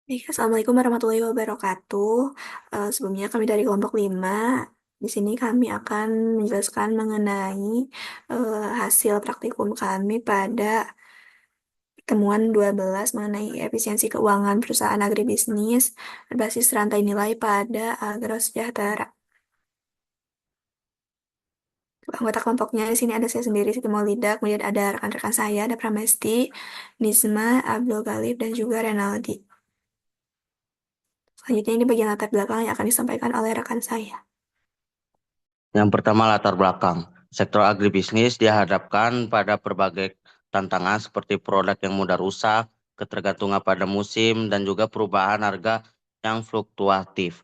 Baik, Assalamualaikum warahmatullahi wabarakatuh. Sebelumnya kami dari kelompok 5. Di sini kami akan menjelaskan mengenai hasil praktikum kami pada temuan 12 mengenai efisiensi keuangan perusahaan agribisnis berbasis rantai nilai pada agrosejahtera. Anggota kelompoknya di sini ada saya sendiri, Siti Maulida, kemudian ada rekan-rekan saya, ada Pramesti, Nizma, Abdul Galib, dan juga Renaldi. Selanjutnya ini bagian latar belakang yang akan disampaikan oleh rekan saya. Yang pertama, latar belakang. Sektor agribisnis dihadapkan pada berbagai tantangan seperti produk yang mudah rusak, ketergantungan pada musim, dan juga perubahan harga yang fluktuatif.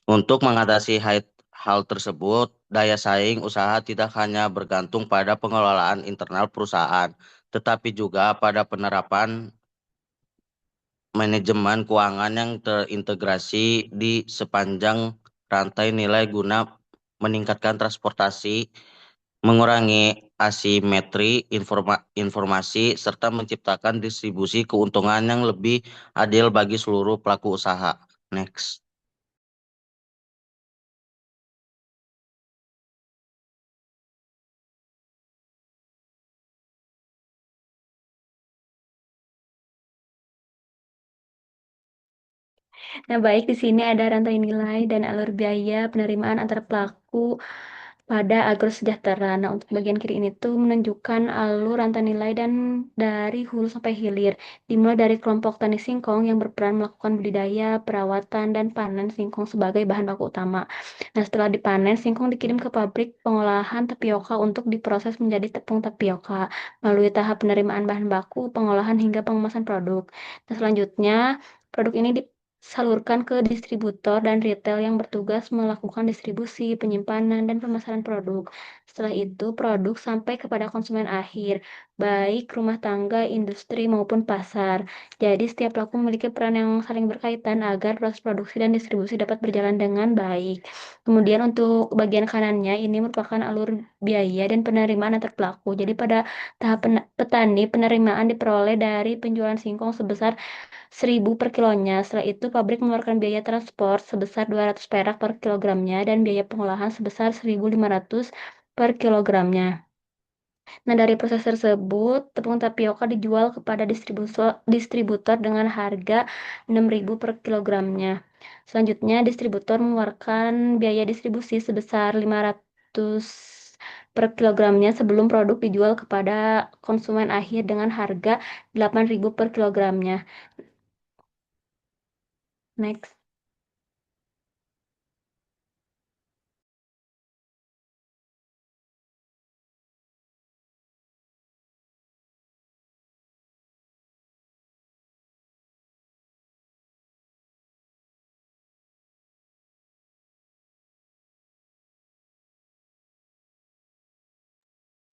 Untuk mengatasi hal tersebut, daya saing usaha tidak hanya bergantung pada pengelolaan internal perusahaan, tetapi juga pada penerapan manajemen keuangan yang terintegrasi di sepanjang rantai nilai guna meningkatkan transportasi, mengurangi asimetri informasi, serta menciptakan distribusi keuntungan yang lebih adil bagi seluruh pelaku usaha. Next. Nah, baik di sini ada rantai nilai dan alur biaya penerimaan antar pelaku pada agrosejahtera. Nah, untuk bagian kiri ini tuh menunjukkan alur rantai nilai dan dari hulu sampai hilir. Dimulai dari kelompok tani singkong yang berperan melakukan budidaya, perawatan, dan panen singkong sebagai bahan baku utama. Nah, setelah dipanen, singkong dikirim ke pabrik pengolahan tapioka untuk diproses menjadi tepung tapioka melalui tahap penerimaan bahan baku, pengolahan hingga pengemasan produk. Nah, selanjutnya produk ini salurkan ke distributor dan retail yang bertugas melakukan distribusi, penyimpanan, dan pemasaran produk. Setelah itu, produk sampai kepada konsumen akhir, baik rumah tangga, industri, maupun pasar. Jadi, setiap pelaku memiliki peran yang saling berkaitan agar proses produksi dan distribusi dapat berjalan dengan baik. Kemudian, untuk bagian kanannya, ini merupakan alur biaya dan penerimaan antar pelaku. Jadi, pada tahap petani, penerimaan diperoleh dari penjualan singkong sebesar 1.000 per kilonya. Setelah itu, pabrik mengeluarkan biaya transport sebesar 200 perak per kilogramnya dan biaya pengolahan sebesar 1.500 per kilogramnya. Nah, dari proses tersebut, tepung tapioka dijual kepada distributor dengan harga 6.000 per kilogramnya. Selanjutnya, distributor mengeluarkan biaya distribusi sebesar 500 per kilogramnya sebelum produk dijual kepada konsumen akhir dengan harga 8.000 per kilogramnya. Next.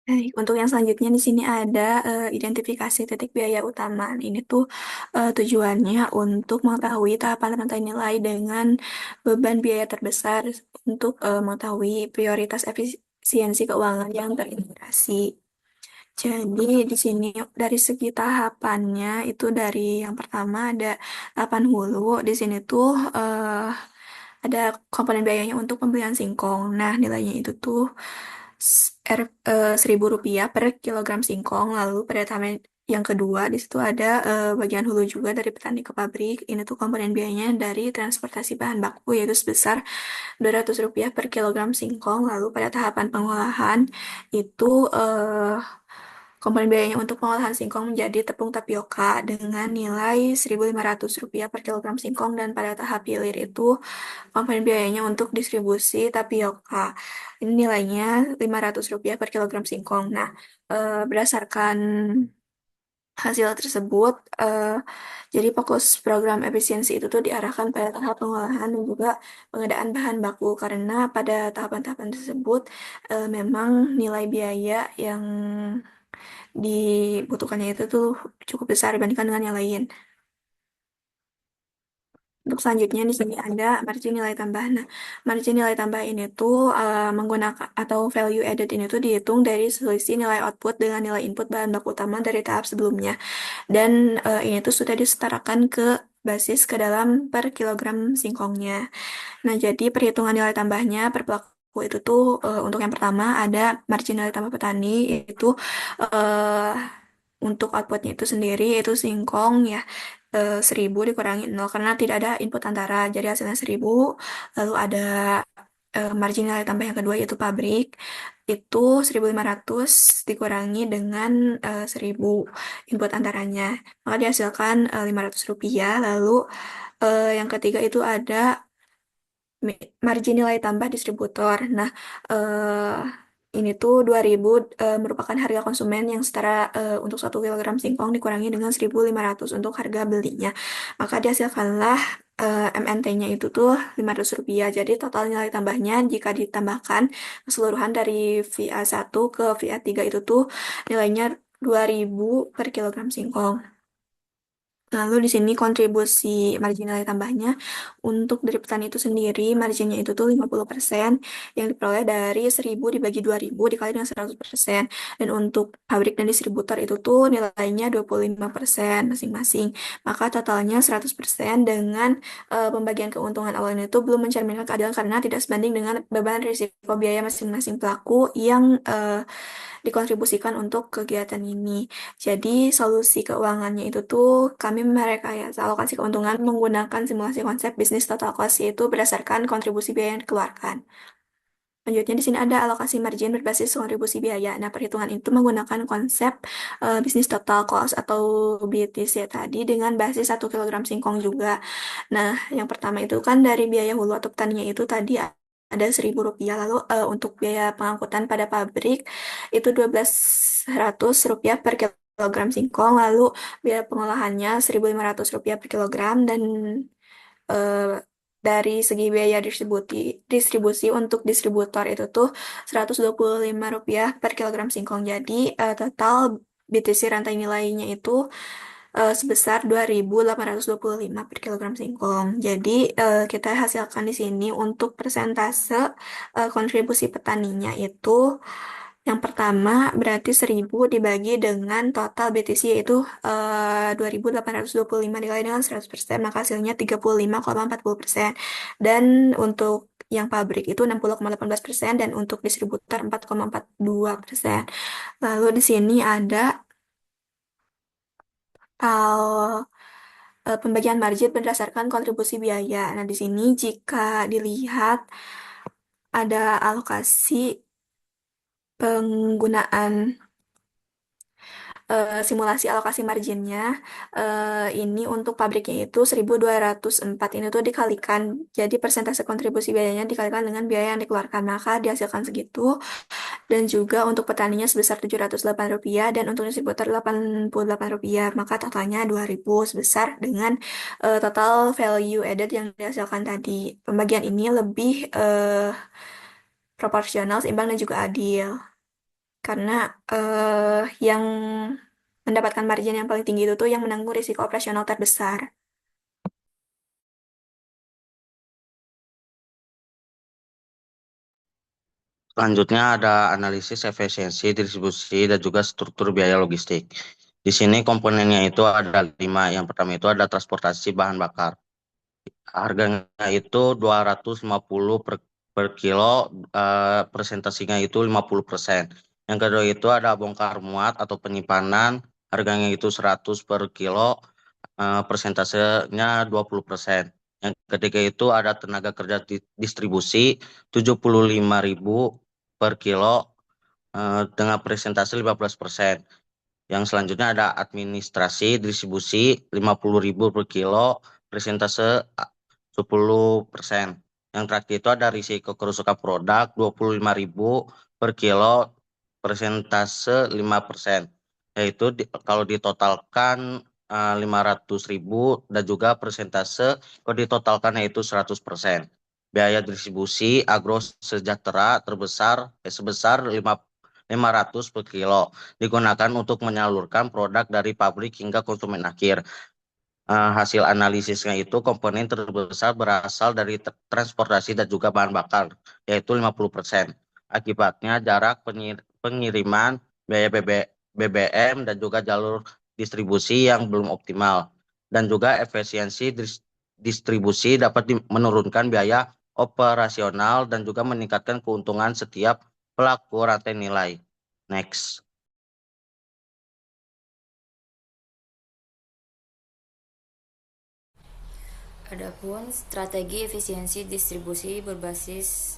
Baik, untuk yang selanjutnya di sini ada identifikasi titik biaya utama. Ini tuh tujuannya untuk mengetahui tahapan rantai nilai dengan beban biaya terbesar untuk mengetahui prioritas efisiensi keuangan yang terintegrasi. Jadi di sini dari segi tahapannya itu dari yang pertama ada tahapan hulu. Di sini tuh ada komponen biayanya untuk pembelian singkong. Nah, nilainya itu tuh Rp1.000 per kilogram singkong. Lalu pada tahap yang kedua di situ ada bagian hulu juga dari petani ke pabrik. Ini tuh komponen biayanya dari transportasi bahan baku yaitu sebesar Rp200 per kilogram singkong. Lalu pada tahapan pengolahan itu komponen biayanya untuk pengolahan singkong menjadi tepung tapioka dengan nilai Rp1.500 per kilogram singkong, dan pada tahap hilir itu komponen biayanya untuk distribusi tapioka. Ini nilainya Rp500 per kilogram singkong. Nah, berdasarkan hasil tersebut, jadi fokus program efisiensi itu tuh diarahkan pada tahap pengolahan dan juga pengadaan bahan baku, karena pada tahapan-tahapan tersebut memang nilai biaya yang dibutuhkannya itu tuh cukup besar dibandingkan dengan yang lain. Untuk selanjutnya di sini ada margin nilai tambah. Nah, margin nilai tambah ini tuh menggunakan atau value added ini tuh dihitung dari selisih nilai output dengan nilai input bahan baku utama dari tahap sebelumnya. Dan ini tuh sudah disetarakan ke berbasis ke dalam per kilogram singkongnya. Nah, jadi perhitungan nilai tambahnya per pelaku itu tuh untuk yang pertama ada margin nilai tambah petani, yaitu eh, untuk outputnya itu sendiri itu singkong ya 1000 dikurangi 0 karena tidak ada input antara, jadi hasilnya 1000. Lalu ada margin nilai tambah yang kedua yaitu pabrik, itu 1500 dikurangi dengan 1000 input antaranya, maka dihasilkan Rp500. Lalu yang ketiga itu ada margin nilai tambah distributor. Nah, ini tuh 2000 merupakan harga konsumen yang setara untuk 1 kilogram singkong dikurangi dengan 1500 untuk harga belinya. Maka dihasilkanlah MNT-nya itu tuh Rp500. Jadi total nilai tambahnya jika ditambahkan keseluruhan dari VA1 ke VA3 itu tuh nilainya 2000 per kilogram singkong. Lalu di sini kontribusi margin nilai tambahnya untuk dari petani itu sendiri, marginnya itu tuh 50% yang diperoleh dari 1000 dibagi 2000 dikali dengan 100%. Dan untuk pabrik dan distributor itu tuh nilainya 25% masing-masing. Maka totalnya 100% dengan pembagian keuntungan awalnya itu belum mencerminkan keadilan karena tidak sebanding dengan beban risiko biaya masing-masing pelaku yang dikontribusikan untuk kegiatan ini. Jadi solusi keuangannya itu tuh kami merekayasa alokasi keuntungan menggunakan simulasi konsep bisnis total cost yaitu berdasarkan kontribusi biaya yang dikeluarkan. Lanjutnya di sini ada alokasi margin berbasis kontribusi biaya. Nah, perhitungan itu menggunakan konsep bisnis total cost atau BTC tadi dengan basis 1 kilogram singkong juga. Nah, yang pertama itu kan dari biaya hulu atau petaninya itu tadi ada Rp1.000. Lalu untuk biaya pengangkutan pada pabrik itu Rp1.200 per kilogram singkong. Lalu biaya pengolahannya Rp1.500 per kilogram dan eh, dari segi biaya distribusi untuk distributor itu tuh Rp125 per kilogram singkong. Jadi total BTC rantai nilainya itu sebesar 2.825 per kilogram singkong. Jadi kita hasilkan di sini untuk persentase kontribusi petaninya itu yang pertama berarti 1000 dibagi dengan total BTC yaitu 2.825 dikali dengan 100%, maka hasilnya 35,40%. Dan untuk yang pabrik itu 60,18% dan untuk distributor 4,42%. Lalu di sini ada total pembagian margin berdasarkan kontribusi biaya. Nah, di sini jika dilihat ada alokasi penggunaan simulasi alokasi marginnya ini untuk pabriknya itu 1.204 ini tuh dikalikan, jadi persentase kontribusi biayanya dikalikan dengan biaya yang dikeluarkan, maka dihasilkan segitu. Dan juga untuk petaninya sebesar Rp708 dan untuk distributor Rp88, maka totalnya 2.000 sebesar dengan total value added yang dihasilkan tadi. Pembagian ini lebih proporsional, seimbang dan juga adil karena yang mendapatkan margin yang paling tinggi itu tuh yang menanggung risiko operasional terbesar. Selanjutnya ada analisis efisiensi distribusi dan juga struktur biaya logistik. Di sini komponennya itu ada 5. Yang pertama itu ada transportasi bahan bakar. Harganya itu 250 per kilo, presentasinya itu 50%. Yang kedua itu ada bongkar muat atau penyimpanan, harganya itu 100 per kilo, persentasenya 20%. Yang ketiga itu ada tenaga kerja distribusi 75.000 per kilo, dengan presentasi 15%. Yang selanjutnya ada administrasi distribusi 50.000 per kilo, presentase 10%. Yang terakhir itu ada risiko kerusakan produk 25.000 per kilo, persentase 5%. Yaitu kalau ditotalkan 500.000 dan juga persentase kalau ditotalkan yaitu 100%. Biaya distribusi agro sejahtera sebesar 500 per kilo digunakan untuk menyalurkan produk dari pabrik hingga konsumen akhir. Hasil analisisnya itu komponen terbesar berasal dari transportasi dan juga bahan bakar, yaitu 50%. Akibatnya jarak pengiriman, biaya BBM, dan juga jalur distribusi yang belum optimal. dan juga efisiensi distribusi dapat menurunkan biaya operasional dan juga meningkatkan keuntungan setiap pelaku rantai nilai. Next. Adapun strategi efisiensi distribusi berbasis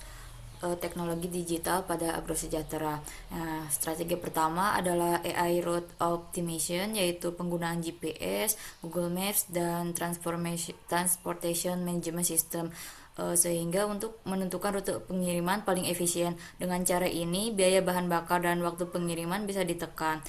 teknologi digital pada agrosejahtera. Nah, strategi pertama adalah AI Route Optimization, yaitu penggunaan GPS, Google Maps, dan Transportation Management System, sehingga untuk menentukan rute pengiriman paling efisien. Dengan cara ini, biaya bahan bakar dan waktu pengiriman bisa ditekan.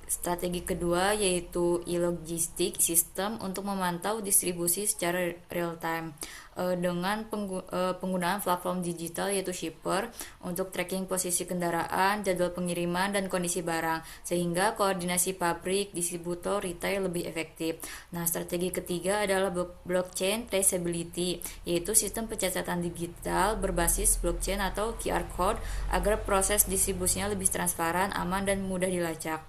Strategi kedua yaitu e-logistic system untuk memantau distribusi secara real time dengan penggunaan platform digital yaitu shipper untuk tracking posisi kendaraan, jadwal pengiriman, dan kondisi barang, sehingga koordinasi pabrik, distributor, retail lebih efektif. Nah, strategi ketiga adalah blockchain traceability, yaitu sistem pencatatan digital berbasis blockchain atau QR code agar proses distribusinya lebih transparan, aman, dan mudah dilacak.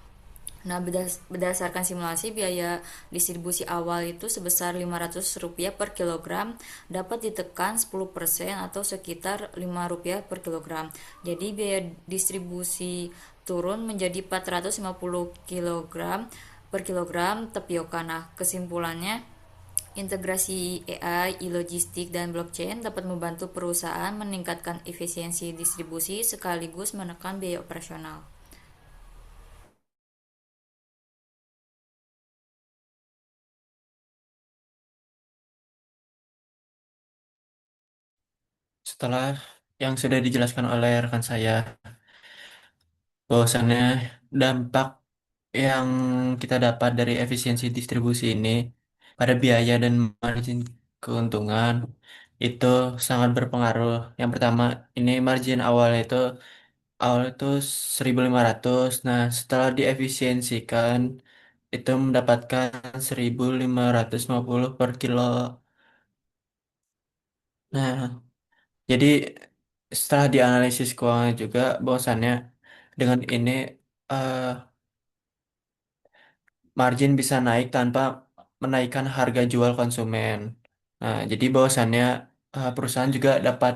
Nah, berdasarkan simulasi, biaya distribusi awal itu sebesar Rp500 per kilogram dapat ditekan 10% atau sekitar Rp5 per kilogram. Jadi biaya distribusi turun menjadi 450 kilogram per kilogram tapioka. Nah, kesimpulannya, integrasi AI, e-logistik, dan blockchain dapat membantu perusahaan meningkatkan efisiensi distribusi sekaligus menekan biaya operasional. Setelah yang sudah dijelaskan oleh rekan saya, bahwasannya dampak yang kita dapat dari efisiensi distribusi ini pada biaya dan margin keuntungan itu sangat berpengaruh. Yang pertama, ini margin awal itu 1.500. Nah, setelah diefisiensikan itu mendapatkan 1.550 per kilo. Nah, jadi setelah dianalisis keuangan juga bahwasannya dengan ini eh, margin bisa naik tanpa menaikkan harga jual konsumen. Nah, jadi bahwasannya perusahaan juga dapat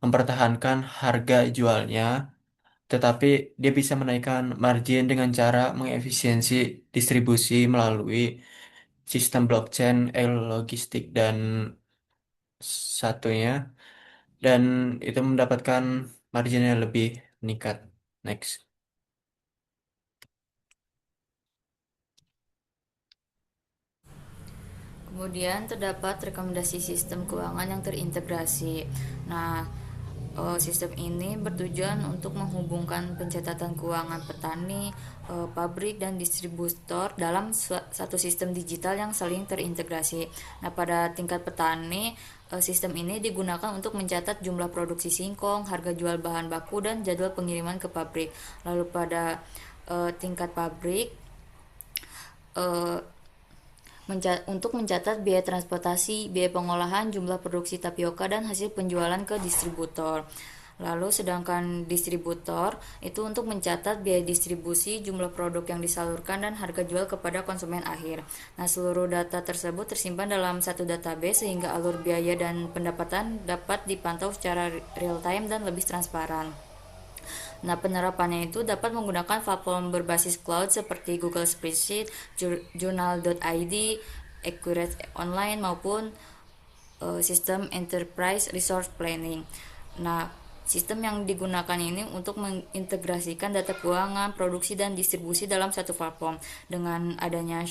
mempertahankan harga jualnya, tetapi dia bisa menaikkan margin dengan cara mengefisiensi distribusi melalui sistem blockchain, logistik, dan satunya, dan itu mendapatkan margin yang lebih meningkat. Next. Kemudian terdapat rekomendasi sistem keuangan yang terintegrasi. Nah, sistem ini bertujuan untuk menghubungkan pencatatan keuangan petani, pabrik, dan distributor dalam satu sistem digital yang saling terintegrasi. Nah, pada tingkat petani, sistem ini digunakan untuk mencatat jumlah produksi singkong, harga jual bahan baku, dan jadwal pengiriman ke pabrik. Lalu pada tingkat pabrik, eh, untuk mencatat biaya transportasi, biaya pengolahan, jumlah produksi tapioka, dan hasil penjualan ke distributor. Lalu sedangkan distributor itu untuk mencatat biaya distribusi, jumlah produk yang disalurkan, dan harga jual kepada konsumen akhir. Nah, seluruh data tersebut tersimpan dalam satu database sehingga alur biaya dan pendapatan dapat dipantau secara real time dan lebih transparan. Nah, penerapannya itu dapat menggunakan platform berbasis cloud seperti Google Spreadsheet, Journal.id, Accurate Online, maupun sistem Enterprise Resource Planning. Nah, sistem yang digunakan ini untuk mengintegrasikan data keuangan, produksi, dan distribusi dalam satu platform. Dengan adanya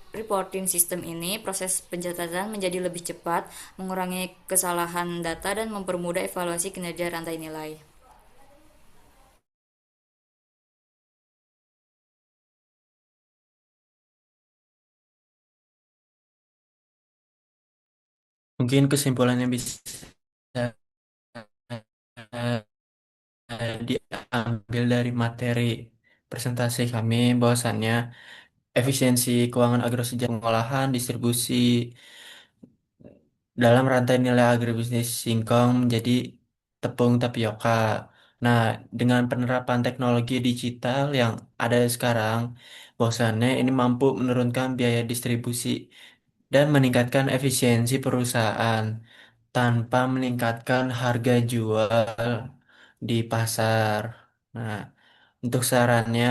reporting sistem ini, proses pencatatan menjadi lebih cepat, mengurangi kesalahan data, dan mempermudah evaluasi kinerja rantai nilai. Mungkin kesimpulannya bisa diambil dari materi presentasi kami bahwasannya efisiensi keuangan agrosejahtera pengolahan distribusi dalam rantai nilai agribisnis singkong menjadi tepung tapioka. Nah, dengan penerapan teknologi digital yang ada sekarang, Bahwasannya ini mampu menurunkan biaya distribusi dan meningkatkan efisiensi perusahaan tanpa meningkatkan harga jual di pasar. Nah, untuk sarannya,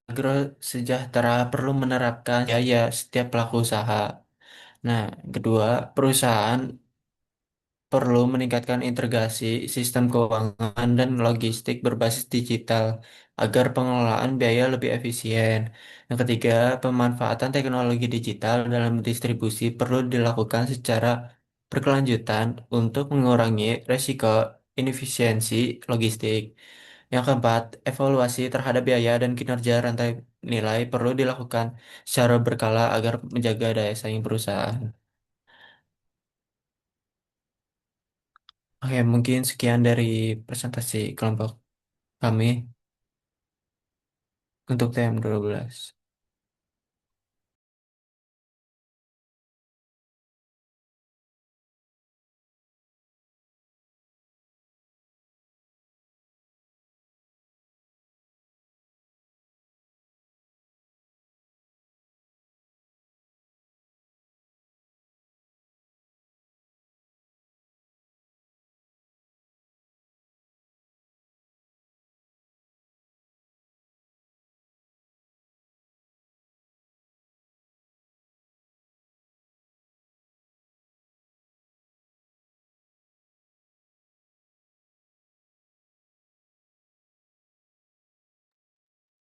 Agro Sejahtera perlu menerapkan biaya setiap pelaku usaha. Nah, kedua, perusahaan perlu meningkatkan integrasi sistem keuangan dan logistik berbasis digital agar pengelolaan biaya lebih efisien. Yang ketiga, pemanfaatan teknologi digital dalam distribusi perlu dilakukan secara berkelanjutan untuk mengurangi resiko inefisiensi logistik. Yang keempat, evaluasi terhadap biaya dan kinerja rantai nilai perlu dilakukan secara berkala agar menjaga daya saing perusahaan. Oke, mungkin sekian dari presentasi kelompok kami untuk TM12.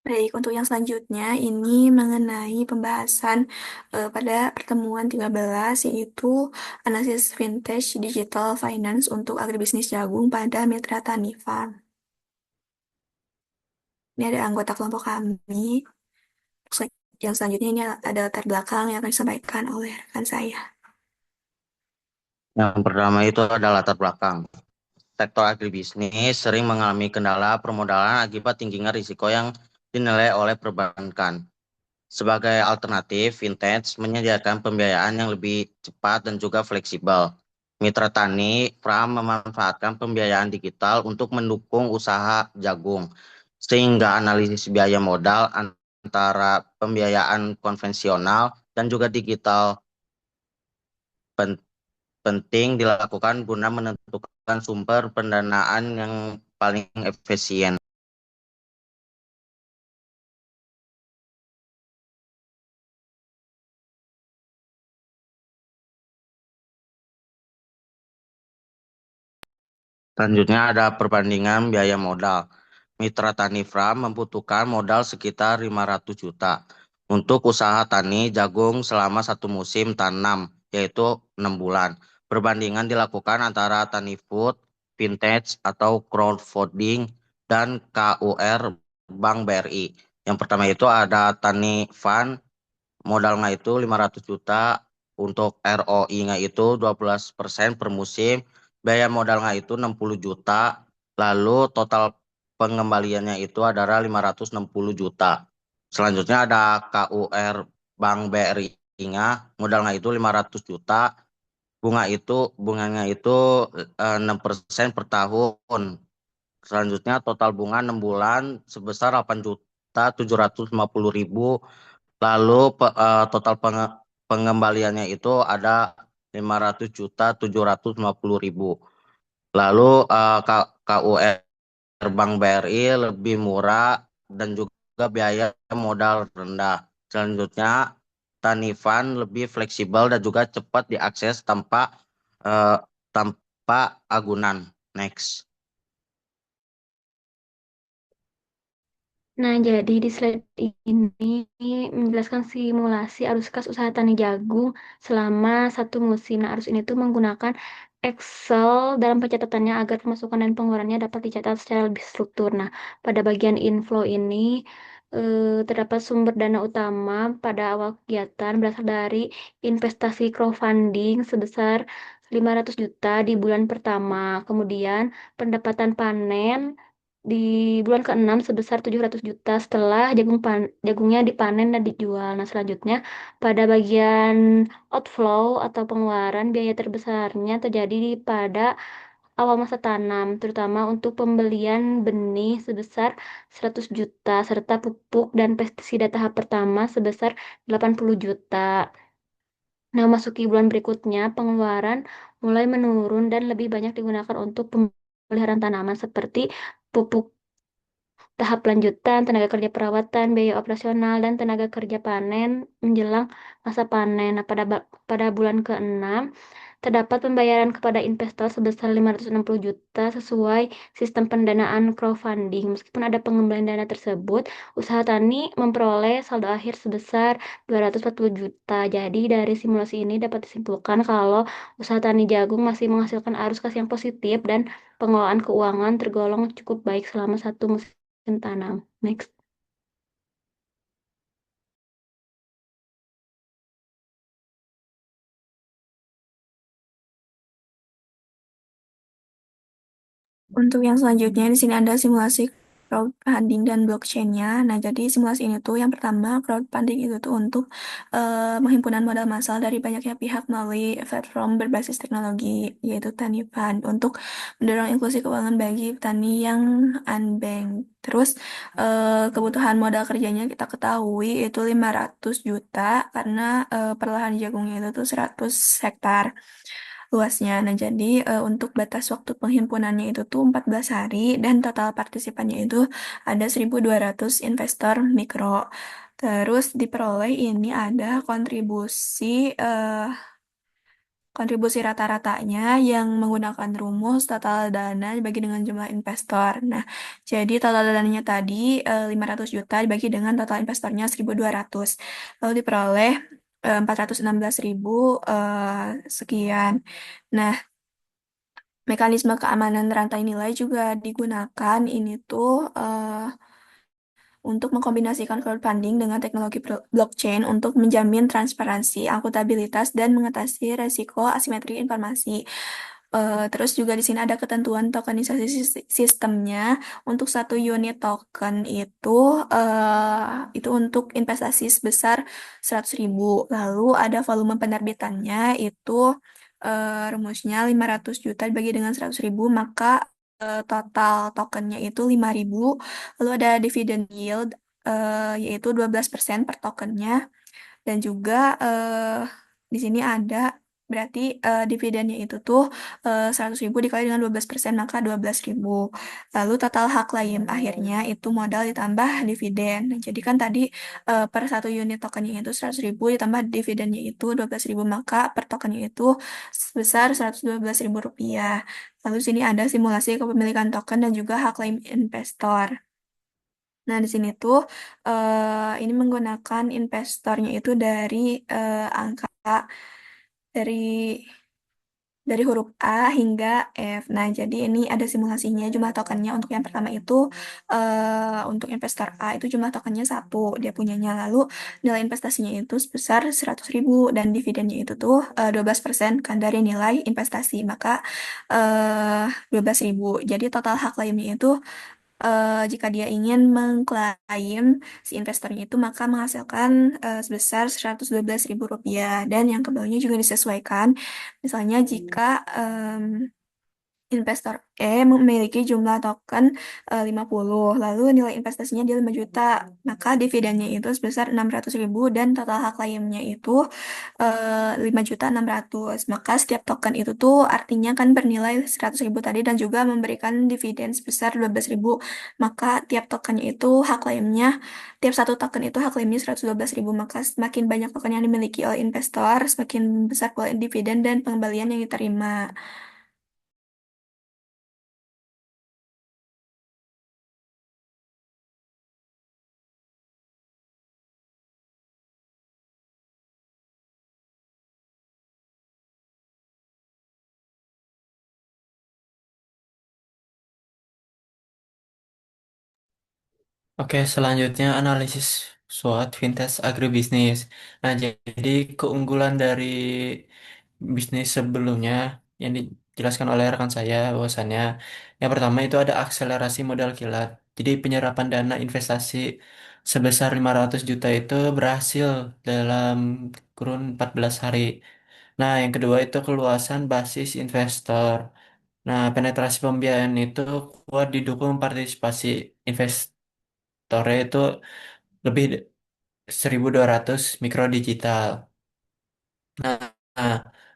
Baik, untuk yang selanjutnya ini mengenai pembahasan pada pertemuan 13 yaitu analisis vintage digital finance untuk agribisnis jagung pada Mitra Tani Farm. Ini ada anggota kelompok kami. Yang selanjutnya ini ada latar belakang yang akan disampaikan oleh rekan saya. Yang pertama itu adalah latar belakang. Sektor agribisnis sering mengalami kendala permodalan akibat tingginya risiko yang dinilai oleh perbankan. Sebagai alternatif, Vintage menyediakan pembiayaan yang lebih cepat dan juga fleksibel. Mitra Tani, Pram memanfaatkan pembiayaan digital untuk mendukung usaha jagung, sehingga analisis biaya modal antara pembiayaan konvensional dan juga digital penting dilakukan guna menentukan sumber pendanaan yang paling efisien. Selanjutnya ada perbandingan biaya modal. Mitra Tani Farm membutuhkan modal sekitar 500 juta untuk usaha tani jagung selama satu musim tanam, yaitu 6 bulan. Perbandingan dilakukan antara Tani Food, Vintage atau crowdfunding, dan KUR Bank BRI. Yang pertama itu ada Tani Fund, modalnya itu 500 juta, untuk ROI-nya itu 12% per musim, biaya modalnya itu 60 juta, lalu total pengembaliannya itu adalah 560 juta. Selanjutnya ada KUR Bank BRI-nya, modalnya itu 500 juta, bunganya itu 6% per tahun. Selanjutnya total bunga 6 bulan sebesar 8.750.000. Lalu total pengembaliannya itu ada 500.750.000. Lalu KUR Bank BRI lebih murah dan juga biaya modal rendah. Selanjutnya Tanifan lebih fleksibel dan juga cepat diakses eh, tanpa agunan. Next. Nah, jadi di slide ini menjelaskan simulasi arus kas usaha tani jagung selama satu musim. Nah, arus ini tuh menggunakan Excel dalam pencatatannya agar pemasukan dan pengeluarannya dapat dicatat secara lebih struktur. Nah, pada bagian inflow ini terdapat sumber dana utama pada awal kegiatan berasal dari investasi crowdfunding sebesar 500 juta di bulan pertama. Kemudian pendapatan panen di bulan ke-6 sebesar 700 juta setelah jagungnya dipanen dan dijual. Nah, selanjutnya pada bagian outflow atau pengeluaran biaya terbesarnya terjadi pada awal masa tanam, terutama untuk pembelian benih sebesar 100 juta, serta pupuk dan pestisida tahap pertama sebesar 80 juta. Nah, masuki bulan berikutnya, pengeluaran mulai menurun dan lebih banyak digunakan untuk pemeliharaan tanaman seperti pupuk tahap lanjutan, tenaga kerja perawatan, biaya operasional, dan tenaga kerja panen menjelang masa panen. Nah, pada bulan ke-6, terdapat pembayaran kepada investor sebesar 560 juta sesuai sistem pendanaan crowdfunding. Meskipun ada pengembalian dana tersebut, usaha tani memperoleh saldo akhir sebesar 240 juta. Jadi, dari simulasi ini dapat disimpulkan kalau usaha tani jagung masih menghasilkan arus kas yang positif dan pengelolaan keuangan tergolong cukup baik selama satu musim tanam. Next. Untuk yang selanjutnya di sini ada simulasi crowdfunding dan blockchain-nya. Nah, jadi simulasi ini tuh yang pertama crowdfunding itu tuh untuk penghimpunan modal massal dari banyaknya pihak melalui platform berbasis teknologi yaitu Tani Fund untuk mendorong inklusi keuangan bagi petani yang unbanked. Terus kebutuhan modal kerjanya kita ketahui itu 500 juta karena perlahan jagungnya itu tuh 100 hektar luasnya. Nah, jadi untuk batas waktu penghimpunannya itu tuh 14 hari dan total partisipannya itu ada 1.200 investor mikro. Terus diperoleh ini ada kontribusi rata-ratanya yang menggunakan rumus total dana dibagi dengan jumlah investor. Nah, jadi total dananya tadi 500 juta dibagi dengan total investornya 1.200. Lalu diperoleh 416.000 sekian. Nah, mekanisme keamanan rantai nilai juga digunakan ini tuh untuk mengkombinasikan crowdfunding dengan teknologi blockchain untuk menjamin transparansi, akuntabilitas, dan mengatasi resiko asimetri informasi. Terus juga di sini ada ketentuan tokenisasi sistemnya. Untuk satu unit token itu untuk investasi sebesar 100.000. Lalu ada volume penerbitannya itu rumusnya 500 juta dibagi dengan 100.000, maka total tokennya itu 5.000. Lalu ada dividen yield yaitu 12% per tokennya. Dan juga di sini ada berarti dividennya itu tuh 100.000 dikali dengan 12% maka 12.000. Lalu total hak claim akhirnya itu modal ditambah dividen. Nah, jadi kan tadi per satu unit tokennya itu 100.000 ditambah dividennya itu 12.000 maka per tokennya itu sebesar 112.000 rupiah. Lalu sini ada simulasi kepemilikan token dan juga hak claim investor. Nah, di sini tuh ini menggunakan investornya itu dari angka dari dari huruf A hingga F. Nah, jadi ini ada simulasinya jumlah tokennya untuk yang pertama itu untuk investor A itu jumlah tokennya satu dia punyanya. Lalu nilai investasinya itu sebesar 100.000 dan dividennya itu tuh 12% kan dari nilai investasi. Maka 12.000. Jadi total hak klaimnya itu jika dia ingin mengklaim si investornya itu maka menghasilkan sebesar 112.000 rupiah dan yang kembalinya juga disesuaikan. Misalnya jika investor E memiliki jumlah token 50, lalu nilai investasinya dia 5 juta, maka dividennya itu sebesar 600.000 dan total hak klaimnya itu 5.600.000. Maka setiap token itu tuh artinya kan bernilai 100.000 tadi dan juga memberikan dividen sebesar 12.000. Maka tiap tokennya itu hak klaimnya, tiap satu token itu hak klaimnya 112.000. Maka semakin banyak token yang dimiliki oleh investor, semakin besar pula dividen dan pengembalian yang diterima. Oke, selanjutnya analisis SWOT vintage agribisnis. Nah, jadi keunggulan dari bisnis sebelumnya yang dijelaskan oleh rekan saya bahwasannya yang pertama itu ada akselerasi modal kilat. Jadi penyerapan dana investasi sebesar 500 juta itu berhasil dalam kurun 14 hari. Nah, yang kedua itu keluasan basis investor. Nah, penetrasi pembiayaan itu kuat didukung partisipasi investornya itu lebih 1.200 mikro digital. Nah, nah,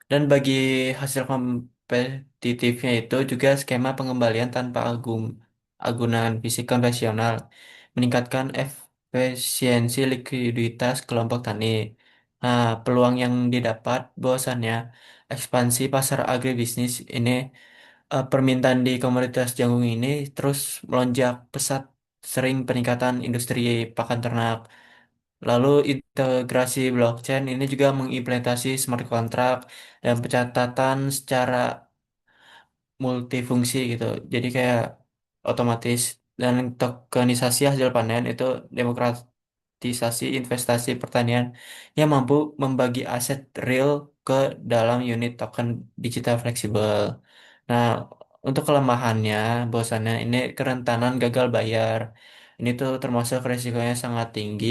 dan bagi hasil kompetitifnya itu juga skema pengembalian tanpa agunan fisik konvensional meningkatkan efisiensi likuiditas kelompok tani. Nah, peluang yang didapat bahwasannya ekspansi pasar agribisnis ini permintaan di komoditas jagung ini terus melonjak pesat, sering peningkatan industri pakan ternak. Lalu integrasi blockchain ini juga mengimplementasi smart contract dan pencatatan secara multifungsi gitu. Jadi kayak otomatis dan tokenisasi hasil panen itu demokratisasi investasi pertanian yang mampu membagi aset real ke dalam unit token digital fleksibel. Nah, untuk kelemahannya, bahwasannya ini kerentanan gagal bayar. Ini tuh termasuk resikonya sangat tinggi,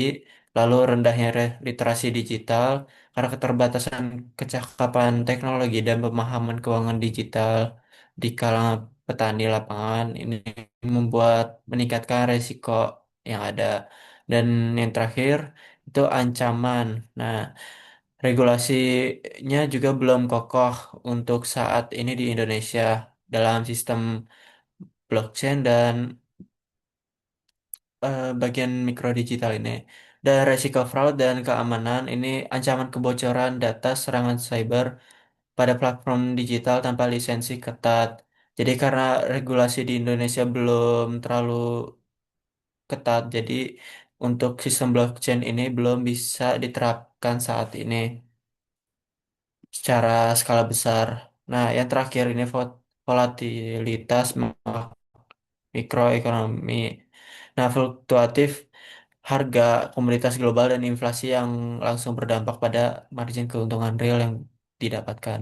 lalu rendahnya literasi digital karena keterbatasan kecakapan teknologi dan pemahaman keuangan digital di kalangan petani lapangan ini membuat meningkatkan resiko yang ada. Dan yang terakhir itu ancaman. Nah, regulasinya juga belum kokoh untuk saat ini di Indonesia dalam sistem blockchain dan bagian mikro digital ini. Dan resiko fraud dan keamanan ini ancaman kebocoran data serangan cyber pada platform digital tanpa lisensi ketat. Jadi karena regulasi di Indonesia belum terlalu ketat, jadi untuk sistem blockchain ini belum bisa diterapkan saat ini secara skala besar. Nah, yang terakhir ini volatilitas mikroekonomi. Nah, fluktuatif harga komoditas global dan inflasi yang langsung berdampak pada margin keuntungan real yang didapatkan.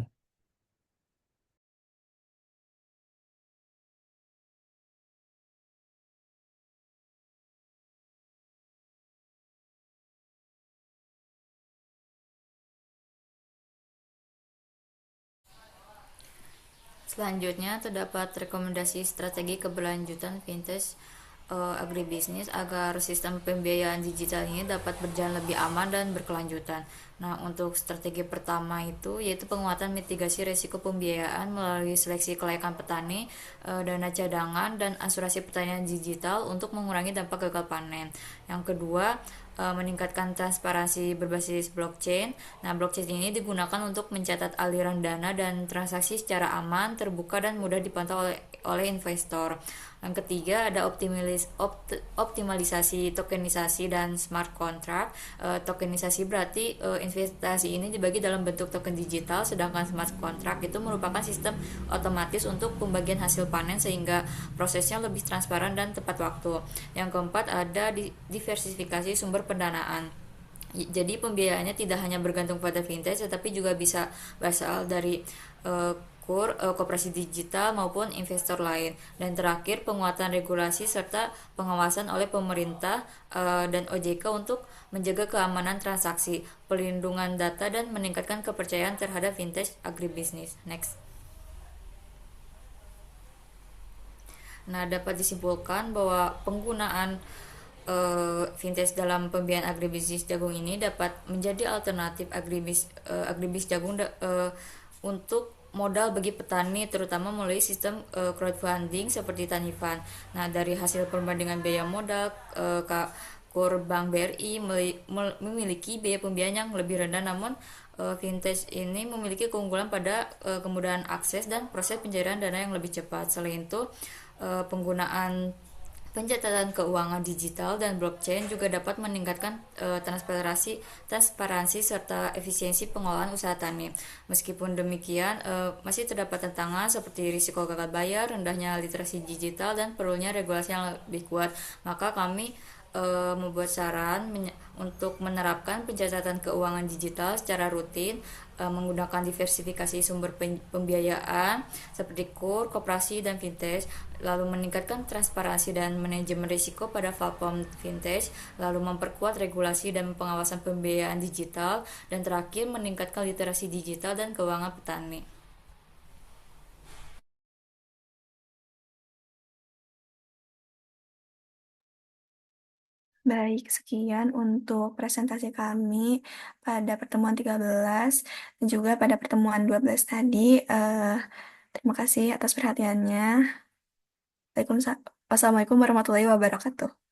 Selanjutnya, terdapat rekomendasi strategi keberlanjutan vintage agribisnis agar sistem pembiayaan digital ini dapat berjalan lebih aman dan berkelanjutan. Nah, untuk strategi pertama itu yaitu penguatan mitigasi risiko pembiayaan melalui seleksi kelayakan petani, dana cadangan, dan asuransi pertanian digital untuk mengurangi dampak gagal panen. Yang kedua, meningkatkan transparansi berbasis blockchain. Nah, blockchain ini digunakan untuk mencatat aliran dana dan transaksi secara aman, terbuka, dan mudah dipantau oleh investor. Yang ketiga ada optimalisasi tokenisasi dan smart contract. Tokenisasi berarti investasi ini dibagi dalam bentuk token digital, sedangkan smart contract itu merupakan sistem otomatis untuk pembagian hasil panen sehingga prosesnya lebih transparan dan tepat waktu. Yang keempat ada diversifikasi sumber pendanaan. Jadi pembiayaannya tidak hanya bergantung pada vintage, tetapi juga bisa berasal dari koperasi digital maupun investor lain. Dan terakhir penguatan regulasi serta pengawasan oleh pemerintah dan OJK untuk menjaga keamanan transaksi, pelindungan data, dan meningkatkan kepercayaan terhadap vintage agribisnis. Next. Nah, dapat disimpulkan bahwa penggunaan vintage dalam pembiayaan agribisnis jagung ini dapat menjadi alternatif agribis jagung untuk modal bagi petani, terutama melalui sistem crowdfunding seperti Tanifan. Nah, dari hasil perbandingan biaya modal, KUR Bank BRI memiliki biaya pembiayaan yang lebih rendah, namun vintage ini memiliki keunggulan pada kemudahan akses dan proses pencairan dana yang lebih cepat. Selain itu, penggunaan pencatatan keuangan digital dan blockchain juga dapat meningkatkan transparansi serta efisiensi pengelolaan usaha tani. Meskipun demikian, masih terdapat tantangan seperti risiko gagal bayar, rendahnya literasi digital, dan perlunya regulasi yang lebih kuat. Maka kami membuat saran untuk menerapkan pencatatan keuangan digital secara rutin, menggunakan diversifikasi sumber pembiayaan seperti KUR, koperasi, dan vintage, lalu meningkatkan transparansi dan manajemen risiko pada platform vintage, lalu memperkuat regulasi dan pengawasan pembiayaan digital, dan terakhir meningkatkan literasi digital dan keuangan petani. Baik, sekian untuk presentasi kami pada pertemuan 13 dan juga pada pertemuan 12 tadi. Terima kasih atas perhatiannya. Waalaikumsalam. Wassalamualaikum warahmatullahi wabarakatuh.